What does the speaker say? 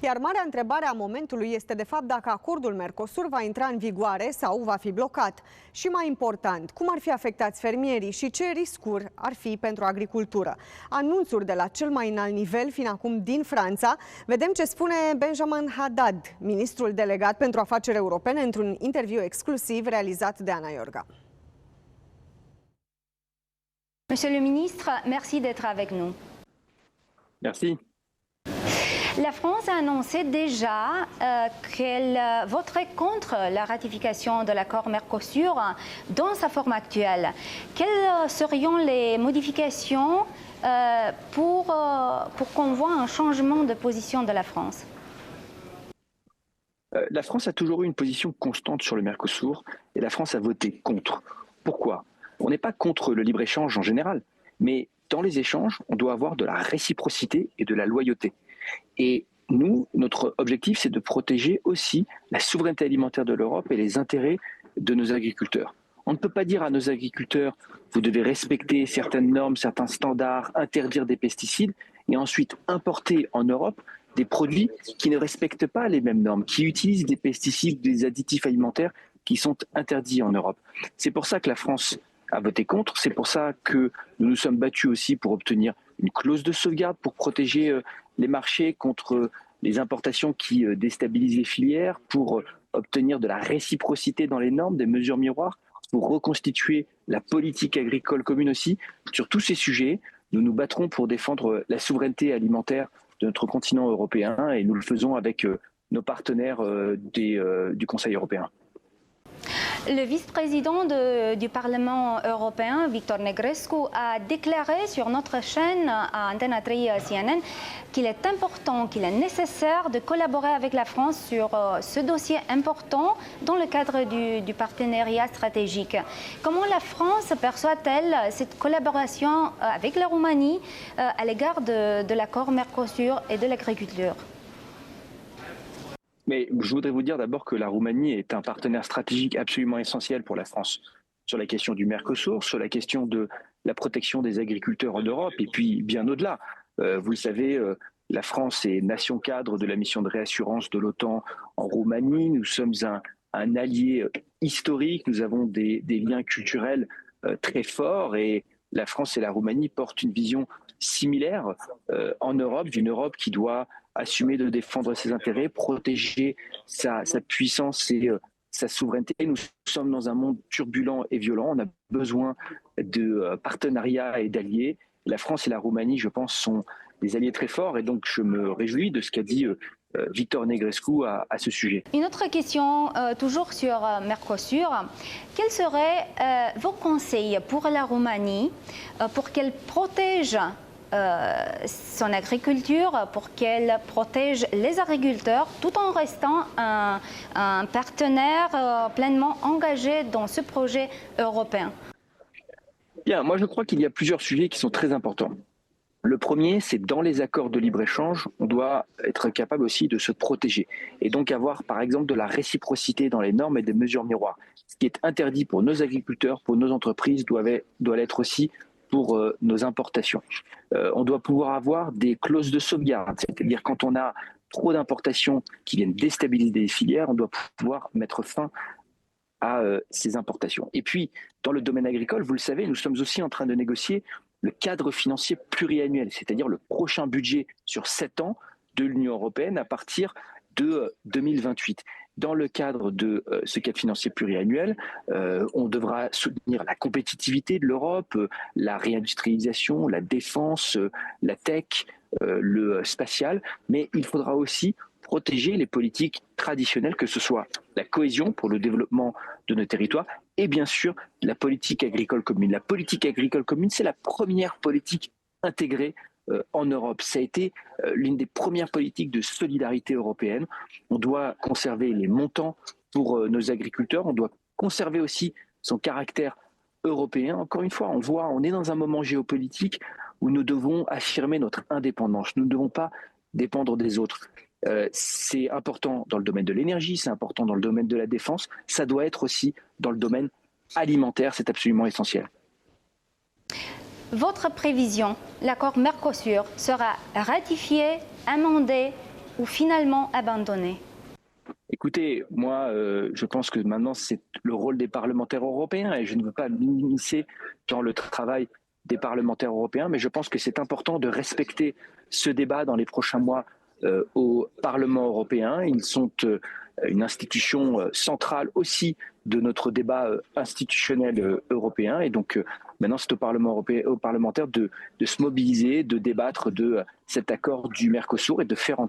Iar marea întrebare a momentului este de fapt dacă acordul Mercosur va intra în vigoare sau va fi blocat. Și mai important, cum ar fi afectați fermierii și ce riscuri ar fi pentru agricultură. Anunțuri de la cel mai înalt nivel, fiind acum din Franța. Vedem ce spune Benjamin Haddad, ministrul delegat pentru afaceri europene, într-un interviu exclusiv realizat de Ana Iorga. Monsieur le ministre, merci d'être avec nous. Merci. La France a annoncé déjà qu'elle voterait contre la ratification de l'accord Mercosur dans sa forme actuelle. Quelles seriont les modifications pour qu'on voit un changement de position de la France? La France a toujours eu une position constante sur le Mercosur et la France a voté contre. Pourquoi? On n'est pas contre le libre-échange en général, mais dans les échanges, on doit avoir de la réciprocité et de la loyauté. Et nous, notre objectif, c'est de protéger aussi la souveraineté alimentaire de l'Europe et les intérêts de nos agriculteurs. On ne peut pas dire à nos agriculteurs, vous devez respecter certaines normes, certains standards, interdire des pesticides, et ensuite importer en Europe des produits qui ne respectent pas les mêmes normes, qui utilisent des pesticides, des additifs alimentaires qui sont interdits en Europe. C'est pour ça que la France a voté contre, c'est pour ça que nous nous sommes battus aussi pour obtenir une clause de sauvegarde pour protéger les marchés contre les importations qui déstabilisent les filières, pour obtenir de la réciprocité dans les normes, des mesures miroirs, pour reconstituer la politique agricole commune aussi. Sur tous ces sujets, nous nous battrons pour défendre la souveraineté alimentaire de notre continent européen et nous le faisons avec nos partenaires du Conseil européen. Le vice-président du Parlement européen, Victor Negrescu, a déclaré sur notre chaîne à Antena 3 CNN qu'il est important, qu'il est nécessaire de collaborer avec la France sur ce dossier important dans le cadre du partenariat stratégique. Comment la France perçoit-elle cette collaboration avec la Roumanie à l'égard de l'accord Mercosur et de l'agriculture? Mais je voudrais vous dire d'abord que la Roumanie est un partenaire stratégique absolument essentiel pour la France sur la question du Mercosur, sur la question de la protection des agriculteurs en Europe et puis bien au-delà. Vous le savez, la France est nation cadre de la mission de réassurance de l'OTAN en Roumanie. Nous sommes un allié historique, nous avons des liens culturels très forts et la France et la Roumanie portent une vision similaire en Europe, d'une Europe qui doit assumer de défendre ses intérêts, protéger sa puissance et sa souveraineté. Nous sommes dans un monde turbulent et violent. On a besoin de partenariats et d'alliés. La France et la Roumanie, je pense, sont des alliés très forts et donc je me réjouis de ce qu'a dit Victor Negrescu à ce sujet. Une autre question, toujours sur Mercosur. Quels seraient vos conseils pour la Roumanie pour qu'elle protège son agriculture, pour qu'elle protège les agriculteurs tout en restant un partenaire pleinement engagé dans ce projet européen? Bien, moi je crois qu'il y a plusieurs sujets qui sont très importants. Le premier, c'est dans les accords de libre-échange, on doit être capable aussi de se protéger et donc avoir par exemple de la réciprocité dans les normes et des mesures miroirs. Ce qui est interdit pour nos agriculteurs, pour nos entreprises, doit l'être aussi pour nos importations. On doit pouvoir avoir des clauses de sauvegarde, c'est-à-dire quand on a trop d'importations qui viennent déstabiliser les filières, on doit pouvoir mettre fin à ces importations. Et puis, dans le domaine agricole, vous le savez, nous sommes aussi en train de négocier le cadre financier pluriannuel, c'est-à-dire le prochain budget sur 7 ans de l'Union européenne à partir de 2028. Dans le cadre de ce cadre financier pluriannuel, on devra soutenir la compétitivité de l'Europe, la réindustrialisation, la défense, la tech, le spatial, mais il faudra aussi protéger les politiques traditionnelles, que ce soit la cohésion pour le développement de nos territoires et bien sûr la politique agricole commune. La politique agricole commune, c'est la première politique intégrée en Europe. Ça a été l'une des premières politiques de solidarité européenne. On doit conserver les montants pour nos agriculteurs, on doit conserver aussi son caractère européen. Encore une fois, on est dans un moment géopolitique où nous devons affirmer notre indépendance. Nous ne devons pas dépendre des autres. C'est important dans le domaine de l'énergie, c'est important dans le domaine de la défense, ça doit être aussi dans le domaine alimentaire, c'est absolument essentiel. Votre prévision, l'accord Mercosur sera ratifié, amendé ou finalement abandonné? Écoutez, moi, je pense que maintenant, c'est le rôle des parlementaires européens et je ne veux pas m'immiscer dans le travail des parlementaires européens, mais je pense que c'est important de respecter ce débat dans les prochains mois au Parlement européen. Ils sont une institution centrale aussi de notre débat institutionnel européen et donc maintenant, c'est au Parlement européen, aux parlementaires de se mobiliser, de débattre de cet accord du Mercosur et de faire en